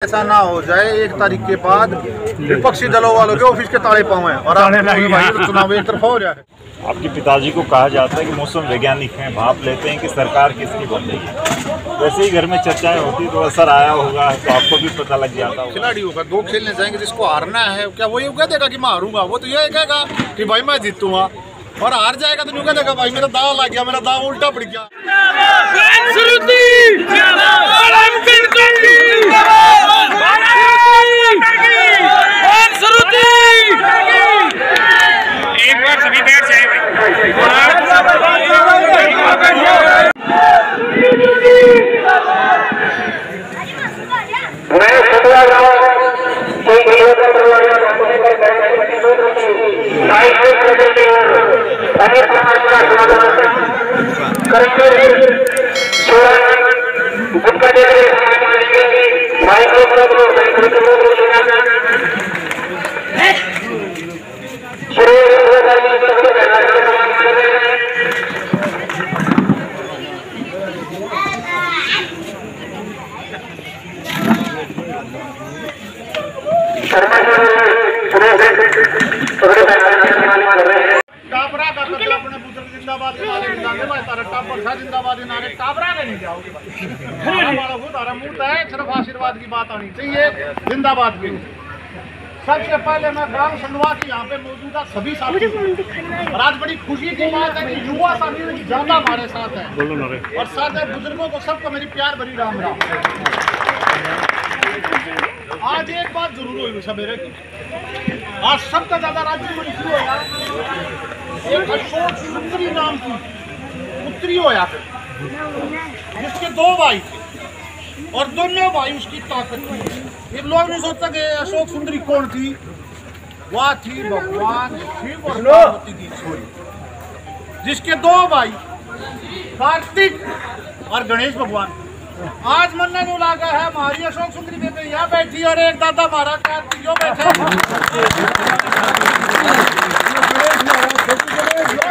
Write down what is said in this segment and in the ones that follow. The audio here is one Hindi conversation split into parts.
ऐसा ना हो जाए 1 तारीख के बाद विपक्षी दलों वालों के ऑफिस के ताले पावे और चुनाव एक तरफा हो जाए। आपके पिताजी को कहा जाता है कि मौसम वैज्ञानिक हैं, भाप लेते हैं कि सरकार किसकी बन रही है। वैसे ही घर में चर्चाएं होती तो असर आया होगा, तो आपको भी पता लग जाता होगा। खिलाड़ी होगा 2 खेलने जाएंगे, जिसको हारना है क्या वही कह देगा कि मैं हारूंगा? वो तो ये कहेगा कि भाई मैं जीतूंगा, और हार जाएगा तो यूँ कह देगा भाई मेरा दाव लग गया, मेरा दाव उल्टा पड़ गया। एक बार सभी बैठ जाए जिंदाबाद नहीं जाओगे सिर्फ आशीर्वाद की बात आनी चाहिए। जिंदाबाद के सबसे पहले मैं ग्राम संडवा की यहाँ पे मौजूदा सभी साथी, और आज बड़ी खुशी की बात है कि युवा साथी ज्यादा हमारे साथ है, और साथ है बुजुर्गों को सबको मेरी प्यार भरी राम राम। आज एक बात जरूर हुई सवेरे की, आज सबका ज्यादा राज्य में शुरू होगा एक अशोक सुंदरी नाम की पुत्री होया, जिसके 2 भाई थे और दोनों भाई उसकी ताकत थी। ये लोग नहीं सोचता कि अशोक सुंदरी कौन थी, वह थी भगवान शिव और पार्वती की छोरी, जिसके 2 भाई कार्तिक और गणेश भगवान। आज मनने को लगा है हमारी अशोक सुंदरी बेबे यहाँ बैठी और एक दादा हमारा कार्तिक जो बैठे।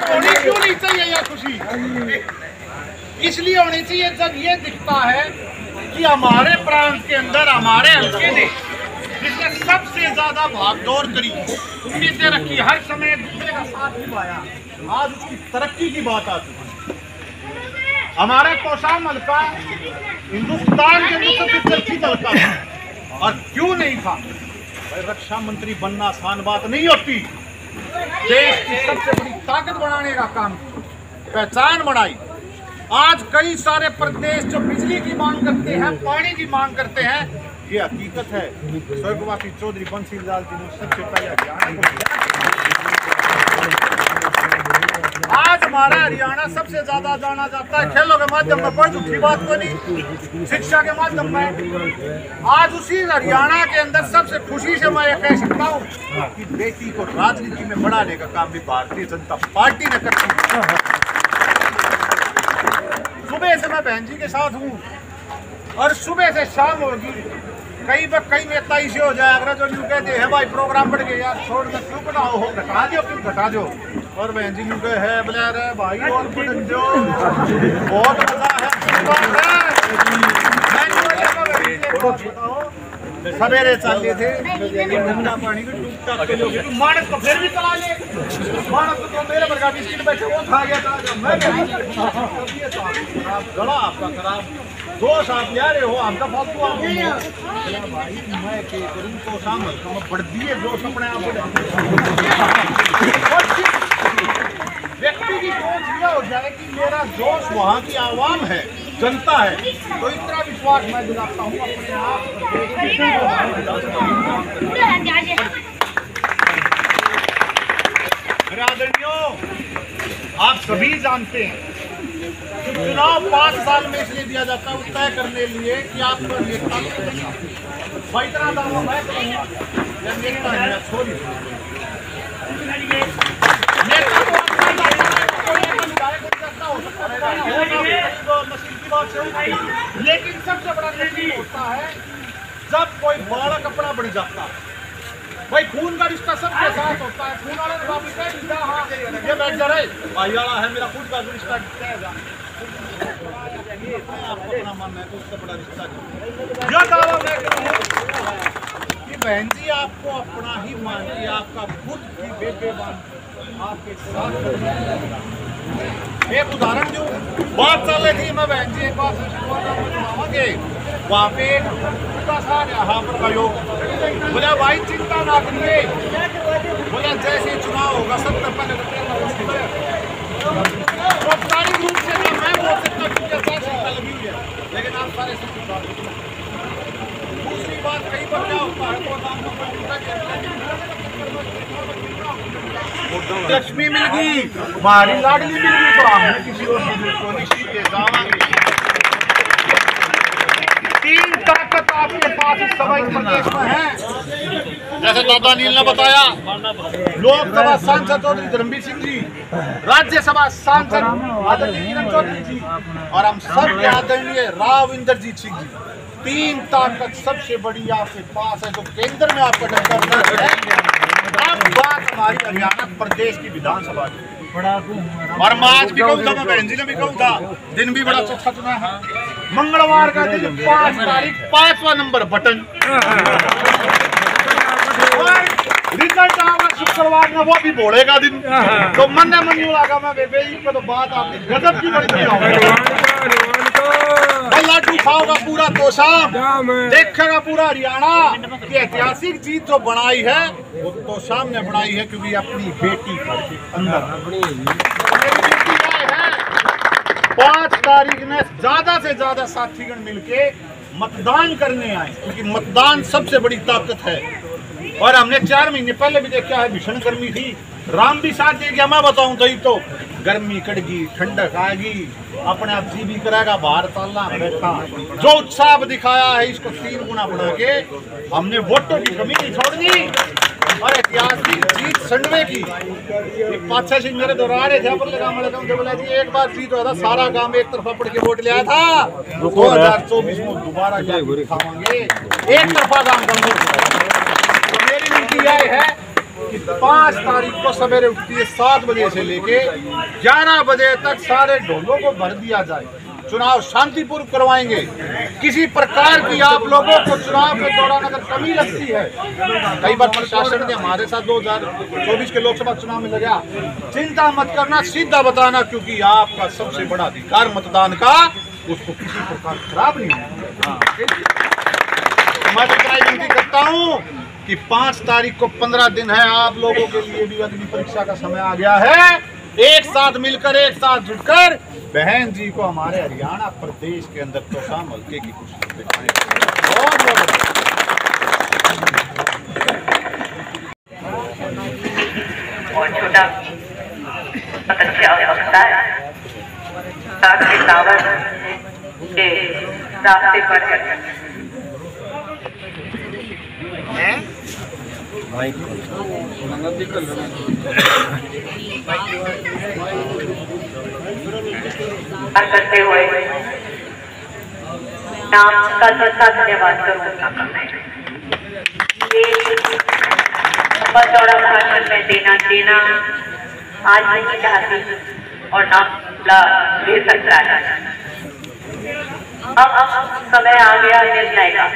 होनी क्यों नहीं चाहिए यह खुशी? इसलिए होनी चाहिए जब ये दिखता है कि हमारे प्रांत के अंदर हमारे हल्के ने जिसने सबसे ज्यादा भागदौड़ करी, उम्मीदें रखी, हर समय दूसरे का साथ निभाया, आज उसकी तरक्की की बात आती है। हमारा कोसाम हल्का हिंदुस्तान के अंदर सबसे चर्चित हल्का था, और क्यों नहीं था? भाई रक्षा मंत्री बनना आसान बात नहीं होती। देश की सबसे बड़ी ताकत बनाने का काम, पहचान बनाई। आज कई सारे प्रदेश जो बिजली की मांग करते हैं, पानी की मांग करते हैं, ये हकीकत है। स्वर्गवासी चौधरी बंसी लाल जी ने सबसे पहले आज हमारा हरियाणा सबसे ज्यादा जाना जाता है खेलों के माध्यम में, कोई झूठी बात को नहीं, शिक्षा के माध्यम में। आज उसी हरियाणा के अंदर सबसे खुशी से मैं कह सकता हूँ कि बेटी को राजनीति में बढ़ाने का काम भी भारतीय जनता पार्टी ने कर। सुबह से मैं बहन जी के साथ हूँ और सुबह से शाम होगी, कई नेता इसे हो जाए अगर जो यूँ कहते हैं भाई प्रोग्राम बढ़ गया यार छोड़ दो, क्यों बनाओ हो घटा दो, क्यों घटा दो, और बहन जी यूँ कहे है बोले अरे भाई और बढ़ दो, बहुत मजा है। सवेरे चले थे ठंडा पानी को टूक मानस को फिर भी चला ले, मानस को मेरे बरगा बिस्किट बैठे वो खा गया था, मैं गला आपका खराब, दोष आप ले रहे हो, हमका फालतू आप भाई मैं के करूँ तो शाम बढ़ दिए जो अपने आप व्यक्ति की सोच यह हो जाए कि मेरा जोश वहाँ की आवाम है, जनता है, तो इतना विश्वास मैं दिलाता हूँ अपने आप। आदरणीयों, आप सभी जानते हैं कि चुनाव 5 साल में इसलिए दिया जाता है तय करने लिए कि आपका नेता इतना दावा मैं करूँगा या नेता है या छोरी नेता लेकिन सबसे बड़ा निर्णय होता है जब कोई बड़ा कपड़ा बढ़ जाता है। भाई खून का रिश्ता सबके साथ होता है, खून वाले वापस कह हाँ ये बैठ जा रहे भाई वाला है, मेरा खून का रिश्ता आपको अपना मानना है तो उससे बड़ा रिश्ता बहन जी आपको अपना ही मानती, आपका खुद की बेबे मानती, आपके साथ एक उदाहरण दूं, बात चल रही थी, मैं बहन जी एक बात सुनावांगे, वहाँ पे एक छोटा सा यहाँ पर प्रयोग बोला, भाई चिंता ना करिए, बोला जैसे चुनाव होगा 70 पहले औपचारिक रूप से तो मैं बोल सकता हूँ लगी हुई है, लेकिन आप सारे दूसरी बात कहीं पर क्या होता है, लक्ष्मी मिल गई, हमारी लाडली मिल गई, तो हमने किसी और को निश्चित दे जाएंगे। 3 ताकत आपके पास इस समय प्रदेश में है, जैसे दादा नील ने बताया, लोकसभा सांसद चौधरी धर्मवीर सिंह जी, राज्यसभा सांसद आदरणीय किरण चौधरी जी, और हम सब आदरणीय राव इंद्रजीत सिंह जी। 3 ताकत सबसे बड़ी आपके पास है, जो केंद्र में आपका टक्कर है। अब बात हमारी हरियाणा प्रदेश की विधानसभा की, और मैं आज भी कहूँ था, मैं बहन जी ने भी कहूँ था, दिन भी बड़ा अच्छा चुना है, मंगलवार का दिन 5 तारीख 5वां नंबर बटन, रिजल्ट आएगा शुक्रवार में, वो भी भोले का दिन, तो मन ने मन लगा मैं बेबे को, तो बात आपकी गजब की बड़ी लड्डू खाओगा पूरा तोशाम, देखेगा पूरा हरियाणा की ऐतिहासिक जीत जो बनाई है, वो तोशाम ने बनाई है, क्योंकि अपनी बेटी के अंदर मेरी बेटी है। 5 तारीख में ज्यादा से ज्यादा साथीगण मिलके मतदान करने आए, क्योंकि मतदान सबसे बड़ी ताकत है। और हमने 4 महीने पहले भी देखा है, भीषण गर्मी थी, राम भी साथ दे गया, मैं बताऊं तो गर्मी कड़गी, ठंडक आएगी, अपने आप जी भी करेगा, बाहर चलना बैठा, जो उत्साह दिखाया है इसको 3 गुना बढ़ा के हमने वोटों की कमी नहीं छोड़नी, और ऐतिहासिक जीत संडवे की। पाछा सिंह मेरे दोहरा रहे थे, बोला जी एक बार जीत हुआ था, सारा काम एक तरफा पड़ के वोट लिया था, 2024 में दोबारा दिखावांगे, एक तरफा काम करेंगे। तो मेरी नीति यह है कि 5 तारीख को सवेरे उठती है 7 बजे से लेके 11 बजे तक सारे ढोलों को भर दिया जाए, चुनाव शांतिपूर्व करवाएंगे। किसी प्रकार की आप लोगों को चुनाव के दौरान अगर कमी लगती है, कई बार प्रशासन ने हमारे साथ 2024 के लोकसभा चुनाव में लगा, चिंता मत करना, सीधा बताना, क्योंकि आपका सबसे बड़ा अधिकार मतदान का, उसको किसी प्रकार खराब नहीं होगा। मैं तो विनती करता हूँ कि 5 तारीख को 15 दिन है, आप लोगों के लिए भी अग्नि परीक्षा का समय आ गया है। एक साथ मिलकर, एक साथ जुटकर बहन जी को हमारे हरियाणा प्रदेश के अंदर तोशाम हल्के की खुशी दिखाएं। बहुत और छोटा अच्छा वक्ता है, ताकि दावत के रास्ते पर है। करते हुए नाम का धन्यवाद करूँगा। बहुत बड़ा भाषण में देना आज नहीं चाहती, और नाम ले सकता है। अब समय आ गया निर्णय का,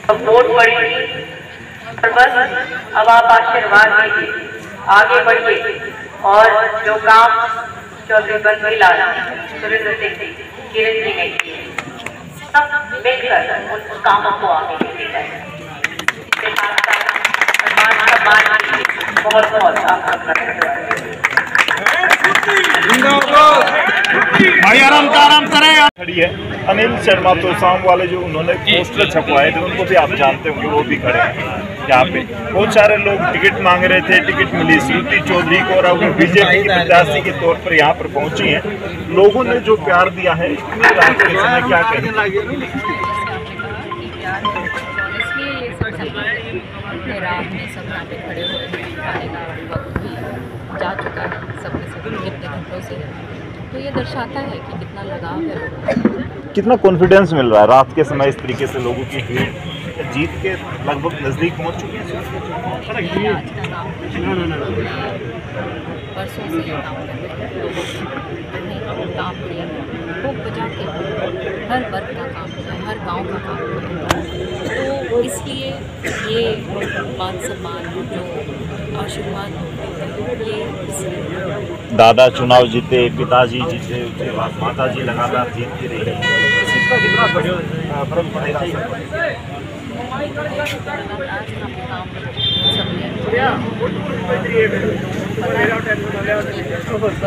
अब वोट पड़ेगी, और बस अब आप आशीर्वाद दीजिए, आगे बढ़िए, और जो काम चौधरी बंसीलाल, सुरेंद्र सिंह जी, किरण जी ने किए, सब मिलकर उन कामों को आगे लेके जाए। बहुत बहुत भाई आराम करें। खड़ी है अनिल शर्मा तोशाम वाले, जो उन्होंने पोस्टर छपवाए थे, उनको भी आप जानते होंगे, वो भी खड़े हैं यहाँ पे। बहुत सारे लोग टिकट मांग रहे थे, टिकट मिली श्रुति चौधरी को, और अब बीजेपी की प्रत्याशी के तौर पर यहाँ पर पहुंची हैं। लोगों ने जो प्यार दिया है, इतनी रात के समय क्या कहें? रात में सब यहाँ पे खड़े हुए हैं, खाने का वक्त भी जा चुका है, सबके सब कितने घंटों से, तो ये दर्शाता है कि कितना लगाव है लोगों। कितना कॉन्फिडेंस मिल रहा है रात के समय, इस तरीके से लोगों की भीड़ जीत के लगभग नज़दीक पहुँच चुकी है। आज का काम परसों से काम कर रहे हैं, लोगों ने काम किया, खूब बजा के हर वर्ग का काम किया, हर गांव का काम करें। तो इसलिए ये मान सम्मान जो आशीर्वाद ये इसलिए दादा चुनाव जीते, पिताजी जीते, उसके बाद माता जी लगातार जीतती रही, इसका कितना फर्क पड़ेगा?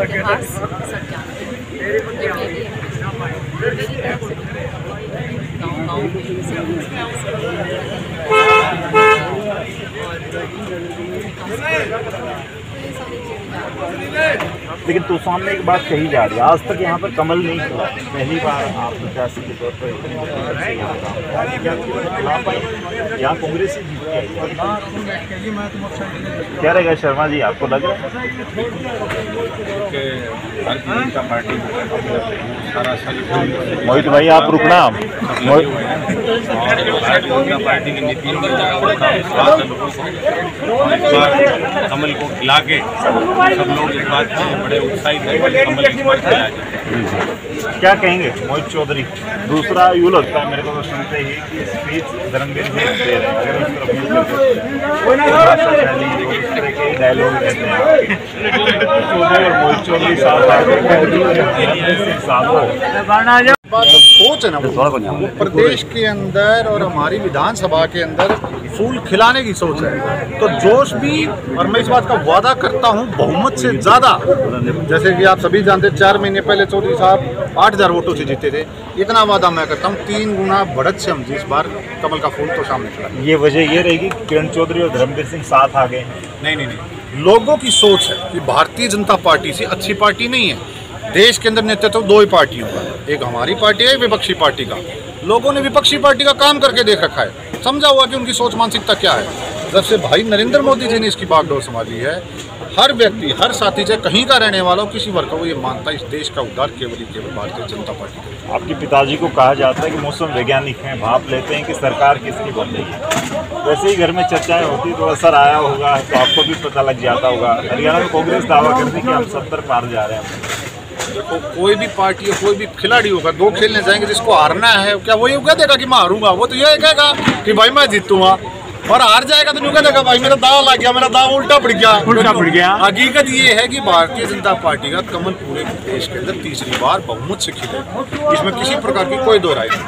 इतिहास सब जानते हैं, गाँव लेकिन तूफान में एक बात कही जा रही है, आज तक यहाँ पर कमल नहीं हुआ, पहली बार आप प्रत्याशी के तौर पर यहाँ कांग्रेस ही जीती है। क्या रहेगा शर्मा जी, आपको लग रहा है? मोहित भाई आप रुकना। पार्टी की नीति कमल को खिला के सब लोग इस बात से बड़े उत्साहित हैं कि कमल इस बार खिलाया जाए। क्या कहेंगे मोहित चौधरी? दूसरा यूँ लगता है मेरे को तो सुनते ही कि स्पीच धर्मवीर जी दे रहे हैं, अगर उस तरह के डायलॉग रहते हैं चौधरी और मोहित चौधरी साहब बात तो सोच है ना, वो प्रदेश के अंदर और हमारी विधानसभा के अंदर फूल खिलाने की सोच है। तो जोश भी, और मैं इस बात का वादा करता हूँ बहुमत से ज़्यादा, जैसे कि आप सभी जानते हैं 4 महीने पहले चौधरी साहब 8000 वोटों से जीते थे, इतना वादा मैं करता हूँ 3 गुना बढ़त से हम इस बार कमल का फूल तो सामने खिला। ये वजह ये रहेगी किरण चौधरी और धर्मवीर सिंह साथ आ गए? नहीं, लोगों की सोच है कि भारतीय जनता पार्टी से अच्छी पार्टी नहीं है। देश के अंदर नेतृत्व 2 ही पार्टियों का, एक हमारी पार्टी है, विपक्षी पार्टी का। लोगों ने विपक्षी पार्टी का काम करके देख रखा है, समझा हुआ कि उनकी सोच मानसिकता क्या है। जब से भाई नरेंद्र मोदी जी ने इसकी बागडोर संभाली है, हर व्यक्ति, हर साथी, चाहे कहीं का रहने वाला हो, किसी वर्ग का, वो ये मानता है इस देश का उद्धार केवल भारतीय जनता पार्टी का। आपके पिताजी को कहा जाता है कि मौसम वैज्ञानिक हैं, भाप लेते हैं कि सरकार किसकी बन रही है। वैसे ही घर में चर्चाएं होती तो असर आया होगा, तो आपको भी पता लग जाता होगा। हरियाणा में कांग्रेस दावा करती कि हम 70 पार जा रहे हैं। देखो, कोई भी पार्टी या कोई भी खिलाड़ी होगा, 2 खेलने जाएंगे, जिसको हारना है क्या वो ये कह देगा कि मैं हारूंगा? वो तो ये कहेगा कि भाई मैं जीतूंगा। और हार जाएगा तो यूँ कह देगा भाई मेरा दाव लग गया, मेरा दाव उल्टा पड़ गया। हकीकत ये है कि भारतीय जनता पार्टी का कमल पूरे देश के अंदर तीसरी बार बहुमत से खिलेगा, इसमें किसी प्रकार की कोई दो राय नहीं।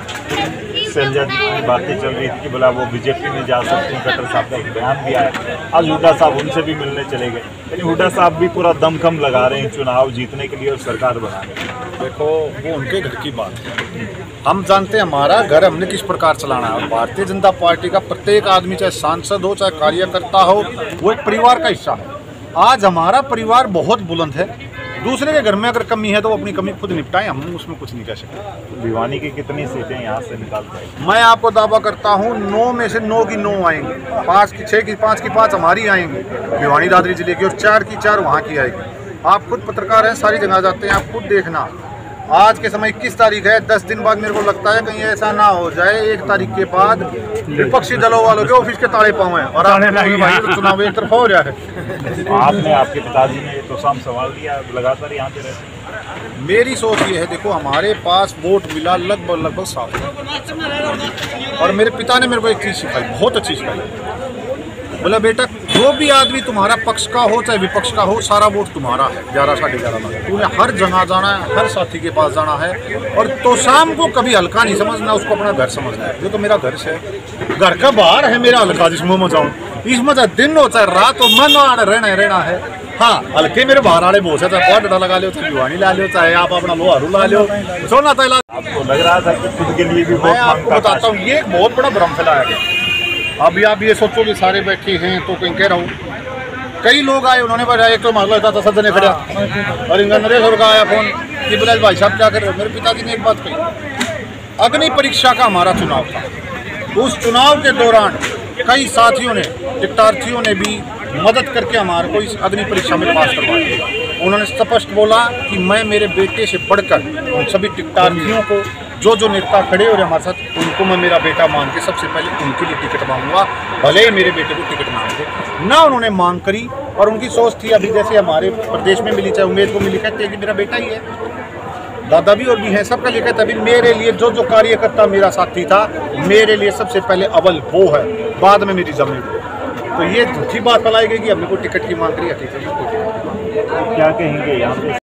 शैलजा जी की बातें चल रही थी कि बोला वो बीजेपी में जा सकती हैं, खट्टर साहब का एक बयान भी आया। आज हुड्डा साहब उनसे भी मिलने चले गए, लेकिन हुड्डा साहब भी पूरा दमखम लगा रहे हैं चुनाव जीतने के लिए और सरकार बनाने के लिए। देखो, वो उनके घर की बात है, हम जानते हैं हमारा घर हमने किस प्रकार चलाना है। और भारतीय जनता पार्टी का प्रत्येक आदमी, चाहे सांसद हो चाहे कार्यकर्ता हो, वो एक परिवार का हिस्सा है। आज हमारा परिवार बहुत बुलंद है, दूसरे के घर में अगर कमी है तो वो अपनी कमी खुद निपटाएं, हम उसमें कुछ नहीं कह सकते। भिवानी की कितनी सीटें यहाँ से निकाल पाएंगे? मैं आपको दावा करता हूँ 9 में से 9 की 9 आएंगी, 5 की 6 की 5 की 5 हमारी आएंगी भिवानी दादरी जिले की, और 4 की 4 वहाँ की आएगी। आप खुद पत्रकार हैं, सारी जगह जाते हैं, आप खुद देखना। आज के समय 21 तारीख है, 10 दिन बाद मेरे को लगता है कहीं ऐसा ना हो जाए 1 तारीख के बाद विपक्षी दलों वालों के ऑफिस के ताले पाँव हैं और भाई चुनाव एक तरफ हो रहा है। आपने, आपके पिताजी ने तो साम सवाल दिया, लगातार यहाँ पे रहते। मेरी सोच ये है, देखो हमारे पास वोट मिला लगभग 7, और मेरे पिता ने मेरे को एक चीज़ सिखाई, बहुत अच्छी सिखाई। बोला बेटा, जो भी आदमी तुम्हारा पक्ष का हो चाहे विपक्ष का हो, सारा वोट तुम्हारा है। 11 साढ़े 11 में तुम्हें हर जगह जाना है, हर साथी के पास जाना है, और तो शाम को कभी हल्का नहीं समझना, उसको अपना घर समझना है। ये तो मेरा घर से, घर का बाहर है मेरा हल्का, जिसमें मैं जाऊँ, इसमें चाहे दिन हो चाहे रात हो, मन रहना है। हाँ, हल्के मेरे बाहर वाले बहुत है, चाहे डा लगा लो, चाहे भिवानी ला लो, चाहे आप अपना लोहारू ला लो, सोना तैला। आपको लग रहा था कि खुद के लिए भी मैं आपको बताता हूँ, ये एक बहुत बड़ा भ्रम फैलाया गया। अभी आप ये सोचो कि सारे बैठे हैं तो कहीं कह रहा हूँ, कई लोग आए, उन्होंने बताया, एक तो मामला था सज्जन ने खड़ा, और इनका नरेश का आया फोन कि बोला भाई साहब क्या कर रहे हो। मेरे पिताजी ने एक बात कही, अग्नि परीक्षा का हमारा चुनाव था, उस चुनाव के दौरान कई साथियों ने, टिकटार्थियों ने भी मदद करके हमारे को इस अग्नि परीक्षा में पास करवा दिया। उन्होंने स्पष्ट बोला कि मैं मेरे बेटे से बढ़कर उन सभी टिकटार्थियों को, जो नेता खड़े हो रहे हमारे साथ, उनको मैं मेरा बेटा मान के सबसे पहले उनके लिए टिकट मांगूंगा, भले ही मेरे बेटे को टिकट मांगे ना। उन्होंने मांग करी, और उनकी सोच थी अभी जैसे हमारे प्रदेश में मिली, चाहे उम्मीद को मिली, कहते हैं कि मेरा बेटा ही है। दादा भी और भी हैं, सबका लिखा था। अभी मेरे लिए जो जो कार्यकर्ता मेरा साथी था, मेरे लिए सबसे पहले अव्वल वो है, बाद में मेरी जमीन। तो ये झूठी बात फैलाई गई कि हमने को टिकट की मांग रही है। क्या कहेंगे यहाँ पे?